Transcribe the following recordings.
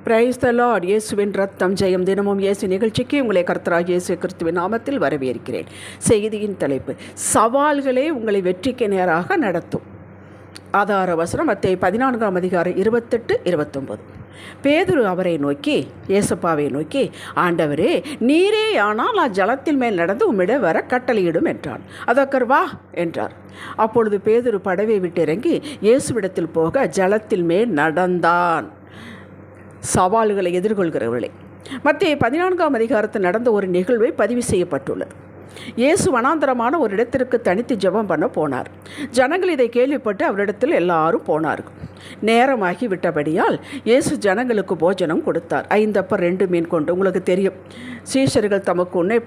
Praise the Lord. இயேசுவின் ரத்தம் ஜெயம். தினமும் இயேசு நிகழ்ச்சிக்கு உங்களை கர்த்தராகிய இயேசு கிறிஸ்துவின் நாமத்தில் வரவேற்கிறேன். செய்தியின் தலைப்பு, சவால்களே உங்களை வெற்றிக்கு நேராக நடத்தும். ஆதார வசனம் மத்தேயு 14 அதிகாரம் 28-29. பேதுரு அவரை நோக்கி, இயேசுப்பாவை நோக்கி, ஆண்டவரே, நீரே ஆனால் நான் ஜலத்தின் மேல் நடந்து உம்மிடம் வர கட்டளையிடும் என்றான். அதற்கர் வா என்றார். அப்பொழுது பேதுரு படவை விட்டு இறங்கி இயேசுவிடத்தில் போக ஜலத்தின் மேல் நடந்தான். சவால்களை எதிர்கொள்கிறவர்களே. மத்தேயு 14 அதிகாரத்தில் நடந்த ஒரு நிகழ்வை பதிவு செய்யப்பட்டுள்ளது. இயேசு வனாந்தரமான ஒரு இடத்திற்கு தனித்து ஜெபம் பண்ண போனார். ஜனங்கள் இதை கேள்விப்பட்டு அவரிடத்தில் எல்லாரும் போனார்கள். நேரமாகி விட்டபடியால் இயேசு ஜனங்களுக்கு போஜனம் கொடுத்தார். 5 அப்பம் 2 மீன் கொண்டு. உங்களுக்கு தெரியும், சீஷர்கள் தமக்கு உன்னே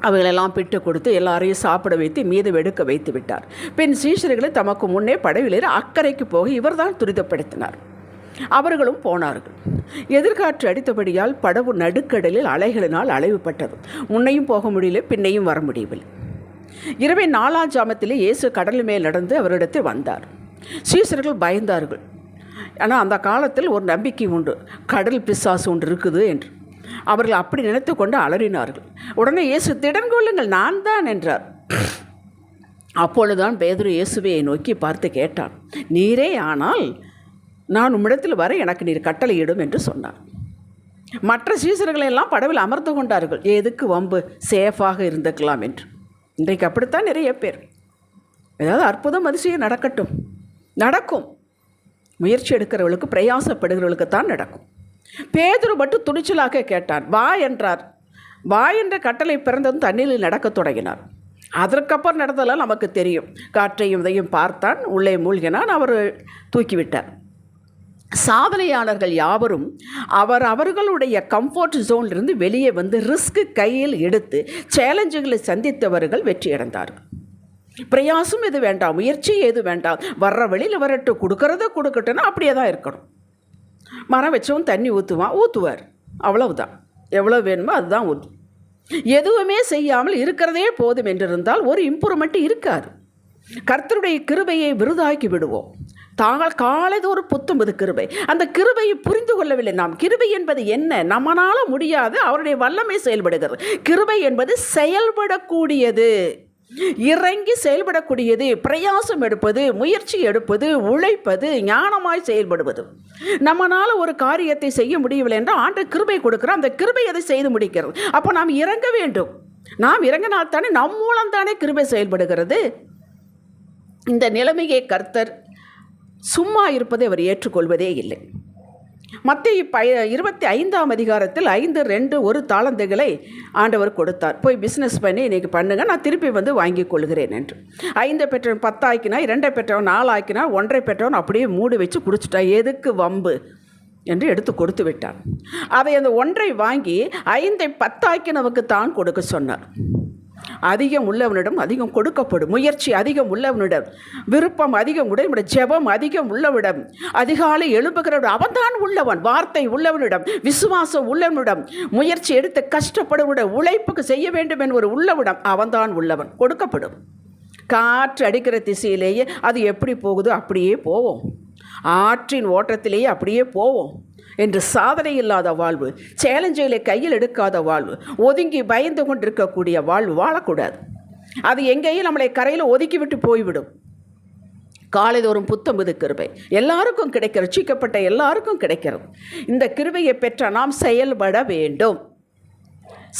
அவைகளெல்லாம் பிட்டு கொடுத்து எல்லாரையும் சாப்பிட வைத்து மீதம் எடுக்க வைத்து விட்டார். பின் சீஷர்களை தமக்கு முன்னே படவிலேறி அக்கறைக்கு போக இவர்தான் துரிதப்படுத்தினார். அவர்களும் போனார்கள். எதிர்காற்று அடித்தபடியால் படகு நடுக்கடலில் அலைகளினால் அலைவுபட்டது. முன்னையும் போக முடியல, பின்னையும் வர முடியவில்லை. இரவின் 4ஆம் ஜாமத்திலே இயேசு கடல் மேல் நடந்து அவரிடத்தில் வந்தார். சீசர்கள் பயந்தார்கள். ஆனால் அந்த காலத்தில் ஒரு நம்பிக்கை உண்டு, கடல் பிசாசு ஒன்று இருக்குது என்று. அவர்கள் அப்படி நினைத்து கொண்டு அலறினார்கள். உடனே இயேசு, திடன் கொள்ளுங்கள், நான் தான் என்றார். அப்பொழுதுதான் பேதுரு இயேசுவை நோக்கி பார்த்து கேட்டான், நீரே ஆனால் நான் உம்மிடத்தில் வர எனக்கு நீர் கட்டளையிடும் என்று சொன்னார். மற்ற சீசர்களெல்லாம் படவில் அமர்ந்து கொண்டார்கள். எதுக்கு வம்பு, சேஃபாக இருந்துக்கலாம் என்று. இன்றைக்கு அப்படித்தான் நிறைய பேர். ஏதாவது அற்புதம் அதிசயம் நடக்கும். முயற்சி எடுக்கிறவர்களுக்கு, பிரயாசப்படுகிறவர்களுக்கு தான் நடக்கும். பேதுரு மட்டும் துணிச்சலாக கேட்டான். வா என்றார். வா என்ற கட்டளை பிறந்ததும் தண்ணீரில் நடக்க தொடங்கினார். அதற்கப்புறம் நடந்ததெல்லாம் நமக்கு தெரியும். காற்றையும் இதையும் பார்த்தான், உள்ளே மூழ்கினான், அவர் தூக்கிவிட்டார். சாதனையாளர்கள் யாவரும் அவர்களுடைய கம்ஃபர்ட் ஜோனிலிருந்து வெளியே வந்து ரிஸ்க் கையில் எடுத்து சேலஞ்சுகளை சந்தித்தவர்கள் வெற்றியடைந்தார்கள். பிரயாசம் எது வேண்டாம், முயற்சி எது வேண்டாம், வர்ற வழியில் வரட்டு, கொடுக்கட்டுன்னா அப்படியே தான் இருக்கணும். மரம் வச்சவன் தண்ணி ஊற்றுவார், அவ்வளவுதான். எவ்வளோ வேணுமோ அதுதான் ஊற்றும். எதுவுமே செய்யாமல் இருக்கிறதே போதும் என்றிருந்தால் ஒரு இம்ப்ரூவ்மெண்ட் இருக்காது. கர்த்தருடைய கிருபையை விருதாக்கி விடுவோம். காலைதோறும் புத்தும்பது கிருபை. அந்த கிருபையை புரிந்து கொள்ளவில்லை நாம். கிருபை என்பது என்ன? நம்மளால முடியாது, அவருடைய வல்லமை செயல்படுகிறது. கிருபை என்பது செயல்படக்கூடியது, இறங்கி செயல்படக்கூடியது, பிரயாசம் எடுப்பது, முயற்சி எடுப்பது, உழைப்பது, ஞானமாய் செயல்படுவது. நம்மளால ஒரு காரியத்தை செய்ய முடியவில்லை என்றால் ஆண்டவர் கிருபை கொடுக்கிறார். அந்த கிருபை அதை செய்து முடிக்கிறது. அப்போ நாம் இறங்க வேண்டும். நாம் இறங்கினால் தானே நம் மூலம் தானே கிருபை செயல்படுகிறது. இந்த நிலைமையை கர்த்தர் சும்மா இருப்பதை அவர் ஏற்றுக்கொள்வதே இல்லை. மத்தேயு 25 அதிகாரத்தில் 5-2 தாலந்துகளை ஆண்டவர் கொடுத்தார். போய் பிஸ்னஸ் பண்ணி இன்றைக்கி பண்ணுங்க, நான் திருப்பி வந்து வாங்கி கொள்கிறேன் என்று. 5 பெற்றவன் 10 ஆக்கினா, 2 பெற்றவன் 4 ஆக்கினா, 1 பெற்றவன் அப்படியே மூடி வச்சு குடிச்சிட்டான். எதுக்கு வம்பு என்று எடுத்து கொடுத்து விட்டான். அதை அந்த 1 வாங்கி 5 10 ஆக்கினவுக்கு தான் கொடுக்க சொன்னார். அதிகம் உள்ளவனிடம் அதிகம் கொடுக்கப்படும். முயற்சி அதிகம் உள்ளவனிடம், விருப்பம் அதிகம் உடையவனிடம், ஜெபம் அதிகம் உள்ளவனிடம், அதிகாலை எழுப்புகிறவன் அவன்தான் உள்ளவன். வார்த்தை உள்ளவனிடம், விசுவாசம் உள்ளவனிடம், முயற்சி எடுத்து கஷ்டப்படுவனிடம், உழைப்புக்கு செய்ய வேண்டும் என்பவர் உள்ளவனிடம் அவன்தான் உள்ளவன். கொடுக்கப்படும். காற்று அடிக்கிற திசையிலேயே அது எப்படி போகுதோ அப்படியே போவோம். ஆற்றின் ஓட்டத்திலேயே அப்படியே போவோம் என்று சாதனை இல்லாத வாழ்வு, சேலஞ்சுகளை கையில் எடுக்காத வாழ்வு, ஒதுங்கி பயந்து கொண்டிருக்கக்கூடிய வாழ்வு வாழக்கூடாது. அது எங்கேயும் நம்மளை கரையில் ஒதுக்கிவிட்டு போய்விடும். காலைதோறும் புத்தம்பது கிருபை எல்லாருக்கும் கிடைக்கிறது, ரட்சிக்கப்பட்ட எல்லாருக்கும் கிடைக்கிறது. இந்த கிருபையை பெற்ற நாம் செயல்பட வேண்டும்.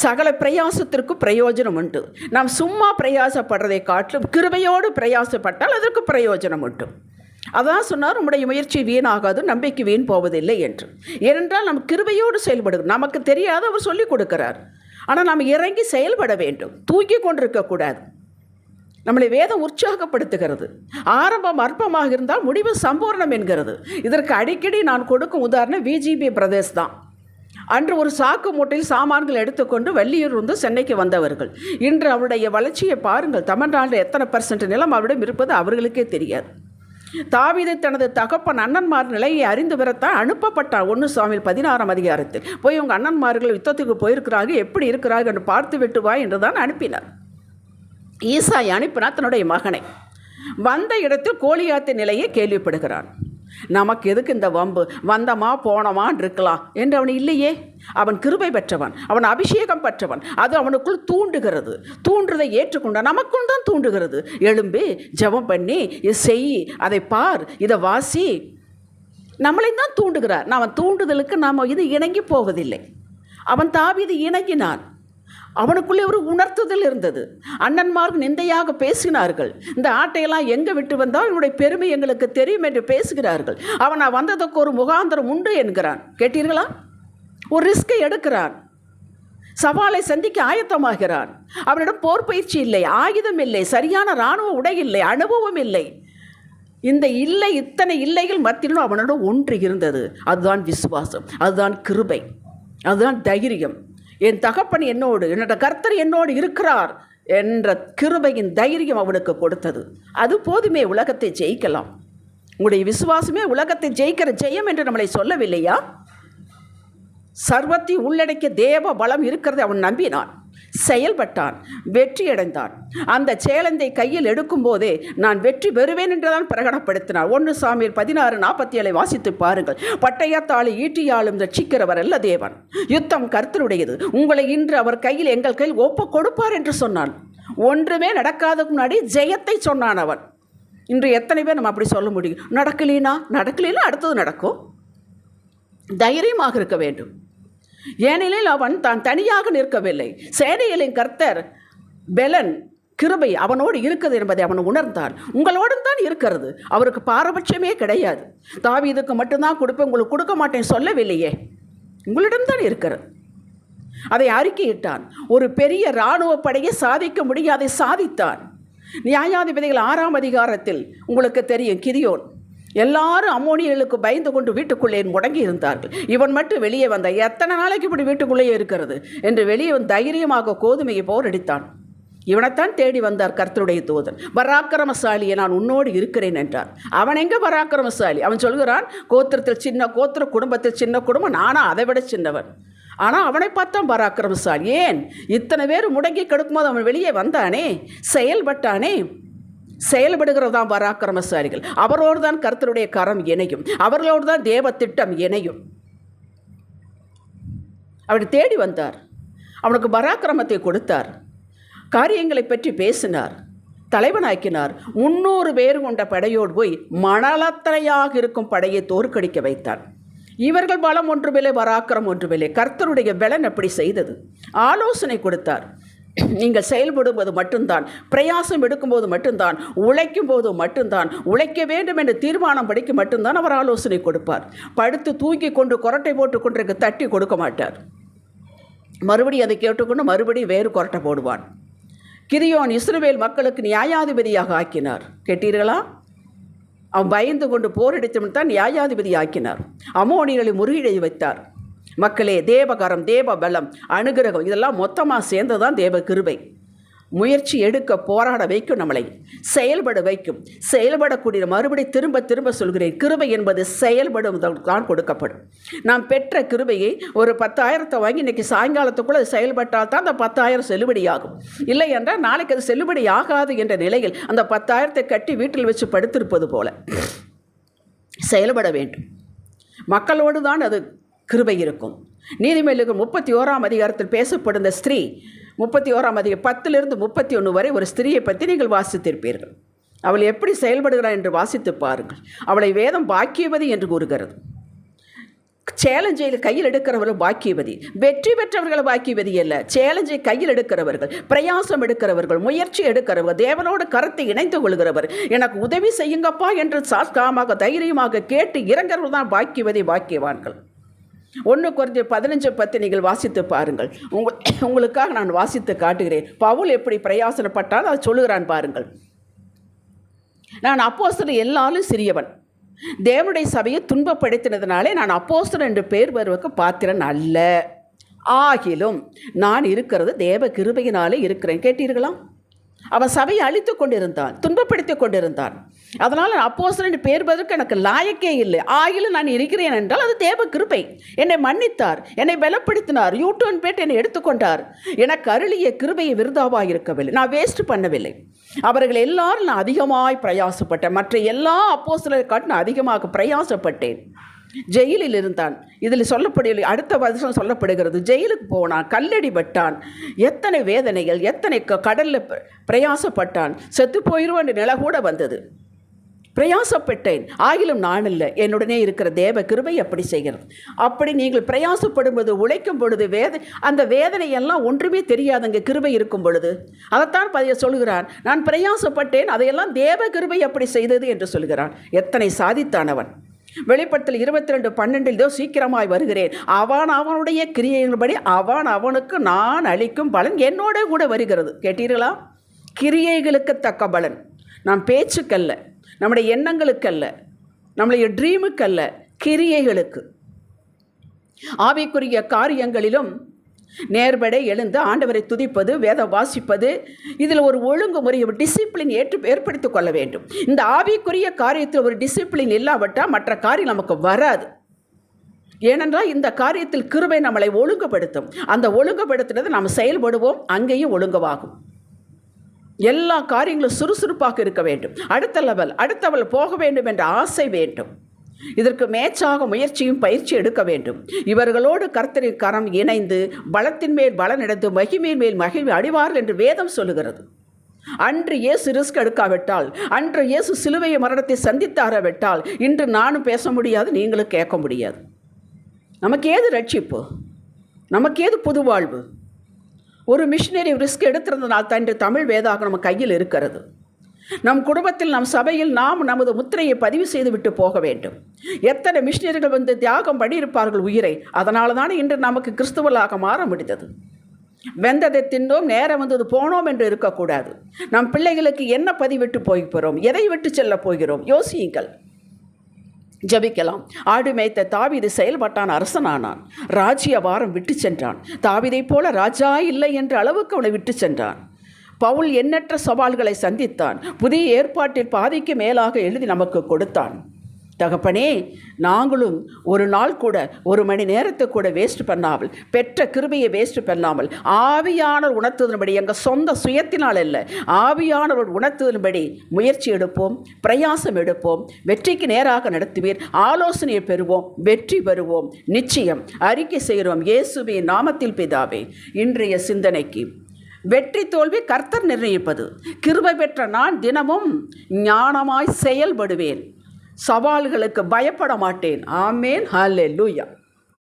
சகல பிரயாசத்திற்கு பிரயோஜனம் உண்டு. நாம் சும்மா பிரயாசப்படுறதை காட்டிலும் கிருபையோடு பிரயாசப்பட்டால் அதற்கு பிரயோஜனம் உண்டு. அதான் சொன்னார், உம்முடைய முயற்சி வீணாகாது, நம்பிக்கை வீண் போவதில்லை என்று. ஏனென்றால் நம் கிருபையோடு செயல்படுகிறோம். நமக்கு தெரியாத அவர் சொல்லிக் கொடுக்கிறார். ஆனால் நாம் இறங்கி செயல்பட வேண்டும். தூக்கி கொண்டிருக்கக்கூடாது. நம்மளை வேதம் உற்சாகப்படுத்துகிறது. ஆரம்பம் அற்பமாக இருந்தால் முடிவு சம்பூர்ணம் என்கிறது. இதற்கு அடிக்கடி நான் கொடுக்கும் உதாரணம் விஜிபி பிரதேஷ் தான். அன்று ஒரு சாக்கு மூட்டையில் சாமான்கள் எடுத்துக்கொண்டு வள்ளியூர் சென்னைக்கு வந்தவர்கள். இன்று அவருடைய வளர்ச்சியை பாருங்கள். தமிழ்நாட்டில் எத்தனை % நிலம் அவரிடம் இருப்பது அவர்களுக்கே தெரியாது. தாவீது தனது தகப்பன் அண்ணன்மார் நிலையை அறிந்து பெறத்தான் அனுப்பப்பட்டார். 1 சாமுவேல் 16 அதிகாரத்தில் போய் உங்கள் அண்ணன்மார்கள் யுத்தத்துக்கு போயிருக்கிறார்கள், எப்படி இருக்கிறார்கள் என்று பார்த்து விட்டு வா என்று தான் அனுப்பினார். ஈசாய் அனுப்பினார் தன்னுடைய மகனை. வந்த இடத்தில் கோலியாத்தின் நிலையை கேள்விப்படுகிறான். நமக்கு எதுக்கு இந்த வம்பு, வந்தமா போனமான் இருக்கலாம் என்று அவன் இல்லையே. அவன் கிருபை பெற்றவன், அவன் அபிஷேகம் பெற்றவன். அது அவனுக்குள் தூண்டுகிறது. தூண்டுறதை ஏற்றுக்கொண்டான். நமக்குள் தான் தூண்டுகிறது. எழும்பி ஜெபம் பண்ணி செய், அதை பார், இதை வாசி, நம்மளையும் தான் தூண்டுகிறார். அவன் தூண்டுதலுக்கு நாம் இது இணங்கி போவதில்லை. அவன் தாவீது இணங்கினான். அவனுக்குள்ளே ஒரு உணர்த்துதல் இருந்தது. அண்ணன்மார்கள் நிந்தையாக பேசினார்கள். இந்த ஆட்டையெல்லாம் எங்கே விட்டு வந்தால் என்னுடைய பெருமை எங்களுக்கு தெரியும் என்று பேசுகிறார்கள். அவன் வந்ததுக்கு ஒரு முகாந்திரம் உண்டு என்கிறான். கேட்டீர்களா? ஒரு ரிஸ்கை எடுக்கிறான். சவாலை சந்திக்க ஆயத்தமாகிறான். அவனிடம் போர் பயிற்சி இல்லை, ஆயுதம் இல்லை, சரியான இராணுவ உடை இல்லை, அனுபவம் இல்லை. இந்த இல்லை, இத்தனை இல்லைகள் மத்தியிலும் அவனோட ஒன்று இருந்தது. அதுதான் விசுவாசம், அதுதான் கிருபை, அதுதான் தைரியம். என் தகப்பன் என்னோடு, என்னோட கர்த்தர் என்னோடு இருக்கிறார் என்ற கிருபையின் தைரியம் அவனுக்கு கொடுத்தது. அது போதுமே உலகத்தை ஜெயிக்கலாம். உங்களுடைய விசுவாசமே உலகத்தை ஜெயிக்கிற ஜெயம் என்று நம்மளை சொல்லவில்லையா? சர்வத்தை உள்ளடக்கிய தேவ பலம் இருக்கிறது. அவன் நம்பினான், செயல்பட்டான், வெற்றி அடைந்தான். அந்த சேலந்தை கையில் எடுக்கும் போதே நான் வெற்றி பெறுவேன் என்றுதான் பிரகடனப்படுத்தினார். 1 சாமுவேல் 16:47 வாசித்து பாருங்கள். பட்டயத்தாளி ஈட்டியாலும் ரட்சிக்கிறவர் அல்ல தேவன், யுத்தம் கர்த்தருடையது, உங்களை இன்று அவர் கையில் எங்கள் கையில் ஒப்பு கொடுப்பார் என்று சொன்னான். ஒன்றுமே நடக்காததுக்கு முன்னாடி ஜெயத்தை சொன்னான் அவன். இன்று எத்தனை பேர் நம்ம அப்படி சொல்ல முடியும்? நடக்கலீனா அடுத்தது நடக்கும். தைரியமாக இருக்க வேண்டும். ஏனெனில் அவன் தான் தனியாக நிற்கவில்லை. சேனைகளின் கர்த்தர் பெலன் கிருபை அவனோடு இருக்குது என்பதை அவன் உணர்ந்தான். உங்களோடு தான் இருக்கிறது. அவருக்கு பாரபட்சமே கிடையாது. தாவீதுக்கு மட்டும்தான் கொடுப்பேன், உங்களுக்கு கொடுக்க மாட்டேன் சொல்லவில்லையே, உங்களிடம்தான் இருக்கிறது. அதை அறிக்கையிட்டான். ஒரு பெரிய இராணுவ படையை சாதிக்க முடியாதை சாதித்தான். நியாயாதிபதிகள் 6ஆம் அதிகாரத்தில் உங்களுக்கு தெரியும், கிதியோன். எல்லாரும் அம்மோனியர்களுக்கு பயந்து கொண்டு வீட்டுக்குள்ளே முடங்கி இருந்தார்கள். இவன் மட்டும் வெளியே வந்தான். எத்தனை நாளைக்கு இப்படி வீட்டுக்குள்ளேயே இருக்கிறது என்று வெளியே வந்து தைரியமாக கோதுமையை போரடித்தான். இவனைத்தான் தேடி வந்தார் கர்த்தருடைய தூதன். பராக்கிரமசாலியை நான் உன்னோடு இருக்கிறேன் என்றார். அவன் எங்கே பராக்கிரமசாலி? அவன் சொல்கிறான், கோத்திரத்தில் சின்ன கோத்திரம், குடும்பத்தில் சின்ன குடும்பம், நானா அதை விட சின்னவன். ஆனால் அவனை பார்த்தான் பராக்கிரமசாலி. ஏன்? இத்தனை பேர் முடங்கி கிடக்கும்போது அவன் வெளியே வந்தானே, செயல்பட்டானே. செயல்படுகிறது தான் பராக்கிரமசாலிகள். அவரோடு தான் கர்த்தருடைய கரம் இணையும், அவர்களோடு தான் தேவ திட்டம் இணையும். அவனை தேடி வந்தார், அவனுக்கு பராக்கிரமத்தை கொடுத்தார், காரியங்களை பற்றி பேசினார், தலைவனாக்கினார். 300 பேர் கொண்ட படையோடு போய் மணலத்தனையாக இருக்கும் படையை தோற்கடிக்க வைத்தான். இவர்கள் பலம் ஒன்றுமில்லை, பராக்கிரம் ஒன்றுமில்லை. கர்த்தருடைய பலன் அப்படி செய்தது. ஆலோசனை கொடுத்தார். நீங்கள் செயல்படும்போது மட்டும்தான், பிரயாசம் எடுக்கும்போது மட்டும்தான், உழைக்கும் போது மட்டும்தான், உழைக்க வேண்டும் என்று தீர்மானம் படிக்க மட்டும்தான் அவர் ஆலோசனை கொடுப்பார். படுத்து தூக்கி கொண்டு கொரட்டை போட்டு கொண்டு தட்டி கொடுக்க மாட்டார். மறுபடியும் அதை கேட்டுக்கொண்டு மறுபடியும் வேறு கொரட்டை போடுவான். கிதியோன் இஸ்ரவேல் மக்களுக்கு நியாயாதிபதியாக ஆக்கினார். கேட்டீர்களா? அவன் பயந்து கொண்டு போரடித்தவன் தான் நியாயாதிபதி ஆக்கினார். அம்மோனியர்களை முறியடித்து வைத்தார். மக்களே, தேவகரம், தேவ பலம், அனுகிரகம் இதெல்லாம் மொத்தமாக சேர்ந்து தான் தேவ கிருபை. முயற்சி எடுக்க, போராட வைக்கும், நம்மளை செயல்பட வைக்கும். செயல்படக்கூடிய, மறுபடி திரும்ப திரும்ப சொல்கிறேன், கிருபை என்பது செயல்படும் தான் கொடுக்கப்படும். நாம் பெற்ற கிருபையை ஒரு 10,000 வாங்கி இன்றைக்கி சாயங்காலத்துக்குள்ளே செயல்பட்டால் தான் அந்த 10,000 செல்லுபடியாகும். இல்லை என்றால் நாளைக்கு அது செல்லுபடி ஆகாது என்ற நிலையில் அந்த 10,000 கட்டி வீட்டில் வச்சு படுத்திருப்பது போல செயல்பட வேண்டும். மக்களோடு தான் அது கிருபை இருக்கும். நீதிமொழிகள் 31ஆம் அதிகாரத்தில் பேசப்படும் இந்த ஸ்திரீ, 31ஆம் அதிகாரம் 10 to 31 வரை ஒரு ஸ்திரீயை பற்றி நீங்கள் வாசித்திருப்பீர்கள். அவள் எப்படி செயல்படுகிறாள் என்று வாசித்து பாருங்கள். அவளை வேதம் பாக்கியவதி என்று கூறுகிறது. சேலஞ்சை கையில் எடுக்கிறவர்கள் பாக்கியவதி. வெற்றி பெற்றவர்கள் பாக்கியவதி அல்ல, சேலஞ்சை கையில் எடுக்கிறவர்கள், பிரயாசம் எடுக்கிறவர்கள், முயற்சி எடுக்கிறவர்கள், தேவனோடு கருத்தை இணைந்து கொள்கிறவர். எனக்கு உதவி செய்யுங்கப்பா என்று சாஸ்காமாக தைரியமாக கேட்டு இறங்கிறவர்கள் தான் பாக்கியவதி, பாக்கியவான்கள். 1 கொரிந்தியர் 15:10 நீங்கள் வாசித்து பாருங்கள். உங்களுக்காக நான் வாசித்து காட்டுகிறேன். பவுல் எப்படி பிரயாசப்பட்டால் அதை சொல்லுகிறான் பாருங்கள். நான் அப்போஸ்தலர் எல்லாரும் சிறியவன், தேவனுடைய சபையை துன்பப்படுத்தினதுனாலே நான் அப்போஸ்தலர் என்று பெயர் பெறுவதற்கு பாத்திரன் அல்ல. ஆகிலும் நான் இருக்கிறது தேவ கிருபையினாலே இருக்கிறேன். கேட்டீர்களா? அவன் சபையை அழித்து கொண்டிருந்தான், துன்பப்படுத்தி கொண்டிருந்தான். அதனால் அப்போஸ்தலன் என்று பெயர் பெறுவதற்கு எனக்கு லாயக்கே இல்லை. ஆகிலும் நான் இருக்கிறேன் என்றால் அது தேவ கிருபை. என்னை மன்னித்தார், என்னை பலப்படுத்தினார், யூட்டர்ன் பேட் என்னை எடுத்துக்கொண்டார். எனக்கு அருளிய கிருபையை விருதாவாக இருக்கவில்லை, நான் வேஸ்ட் பண்ணவில்லை. அவர்கள் எல்லாரும் நான் அதிகமாய் பிரயாசப்பட்டேன். மற்ற எல்லா அப்போஸ்தலரை காட்டிலும் நான் அதிகமாக பிரயாசப்பட்டேன். ஜெயிலில் இருந்தான். இதில் சொல்லப்படவில்லை, அடுத்த வருஷம் சொல்லப்படுகிறது. ஜெயிலுக்கு போனான், கல்லடிபட்டான், எத்தனை வேதனைகள், எத்தனை கடலில் பிரயாசப்பட்டான். செத்து போயிடுவான் நிலை கூட வந்தது. பிரயாசப்பட்டேன், ஆகிலும் நான் இல்லை, என்னுடனே இருக்கிற தேவ கிருபை அப்படி செய்கிறது. அப்படி நீங்கள் பிரயாசப்படும்போது, உழைக்கும் பொழுது அந்த வேதனையெல்லாம் ஒன்றுமே தெரியாதுங்க கிருபை இருக்கும் பொழுது. அதைத்தான் சொல்கிறான், நான் பிரயாசப்பட்டேன், அதையெல்லாம் தேவ கிருபை அப்படி செய்தது என்று சொல்கிறான். எத்தனை சாதித்தானவன். வெளிப்படுத்தல் 22:12 சீக்கிரமாய் வருகிறேன், அவனுடைய கிரியையின்படி அவனுக்கு நான் அளிக்கும் பலன் என்னோட கூட வருகிறது. கேட்டீர்களா? கிரியைகளுக்கு தக்க பலன். நாம் பேச்சுக்கல்ல, நம்முடைய எண்ணங்களுக்கல்ல, நம்முடைய ட்ரீமுக்கல்ல, கிரியைகளுக்கு. ஆவிக்குரிய காரியங்களிலும் நேர்படை எழுந்து ஆண்டவரை துதிப்பது, வேதம் வாசிப்பது, இதில் ஒரு ஒழுங்குமுறை, ஒரு டிசிப்ளின் ஏற்படுத்திக் கொள்ள வேண்டும். இந்த ஆவிக்குரிய காரியத்தில் ஒரு டிசிப்ளின் இல்லாவிட்டால் மற்ற காரியம் நமக்கு வராது. ஏனென்றால் இந்த காரியத்தில் கிருபை நம்மளை ஒழுங்குபடுத்தும். அந்த ஒழுங்குபடுத்துறது நாம் செயல்படுவோம், அங்கேயும் ஒழுங்குவாகும். எல்லா காரியங்களும் சுறுசுறுப்பாக இருக்க வேண்டும். அடுத்த லெவல் போக வேண்டும் என்ற ஆசை வேண்டும். இதற்கு மேட்சாக முயற்சியும் பயிற்சி எடுக்க வேண்டும். இவர்களோடு கர்த்தரின் கரம் இணைந்து பலத்தின் மேல் பலன் எடுத்து மகிமையின் மேல் மகிழ்வு அடைவார்கள் என்று வேதம் சொல்லுகிறது. அன்று இயேசு ரிஸ்க் எடுக்காவிட்டால், அன்று இயேசு சிலுவையை மரணத்தை சந்தித்தாராவிட்டால், இன்று நானும் பேச முடியாது, நீங்களும் கேட்க முடியாது. நமக்கு ஏது ரட்சிப்பு? நமக்கு ஏது புது வாழ்வு? ஒரு மிஷினரி ரிஸ்க் எடுத்திருந்தனால் தான் இன்று தமிழ் வேதாகம் நம்ம கையில் இருக்கிறது. நம் குடும்பத்தில், நம் சபையில் நாம் நமது முத்திரையை பதிவு செய்து விட்டு போக வேண்டும். எத்தனை மிஷினரிகள் வந்து தியாகம் பண்ணியிருப்பார்கள் உயிரை. அதனால தான் இன்று நமக்கு கிறிஸ்துவலாக மாற முடிந்தது. வெந்ததை தின்னோம், நேரம் வந்தது போனோம் என்று இருக்கக்கூடாது. நம் பிள்ளைகளுக்கு என்ன பதிவிட்டு போகிறோம், எதை விட்டு செல்ல போகிறோம், யோசியுங்கள். ஜபிக்கலாம். ஆடு மேய்த்த தாவீது செயல்பட்டான், அரசனானான், ராஜ்ய வாரம் விட்டு சென்றான். தாவீதை போல ராஜா இல்லை என்ற அளவுக்கு அவனை விட்டு சென்றான். பவுல் எண்ணற்ற சவால்களை சந்தித்தான். புதிய ஏற்பாட்டில் பாதிக்கு மேலாக எழுதி நமக்கு கொடுத்தான். தகப்பனே, நாங்களும் ஒரு நாள் கூட, ஒரு மணி நேரத்தை கூட வேஸ்ட் பண்ணாமல், பெற்ற கிருபையை வேஸ்ட் பண்ணாமல், ஆவியானவர் உணர்த்துவதன்படி, எங்கள் சொந்த சுயத்தினால் அல்ல, ஆவியானவர் உணர்த்துவதன்படி முயற்சி எடுப்போம், பிரயாசம் எடுப்போம். வெற்றிக்கு நேராக நடத்துவீர். ஆலோசனையை பெறுவோம், வெற்றி பெறுவோம். நிச்சயம் அறிக்கை செய்கிறோம் இயேசுவின் நாமத்தில் பிதாவே. இன்றைய சிந்தனைக்கு, வெற்றி தோல்வி கர்த்தர் நிர்ணயிப்பது. கிருபை பெற்ற நான் தினமும் ஞானமாய் செயல்படுவேன். சவால்களுக்கு பயப்பட மாட்டேன். ஆமேன். ஹல்லேலூயா.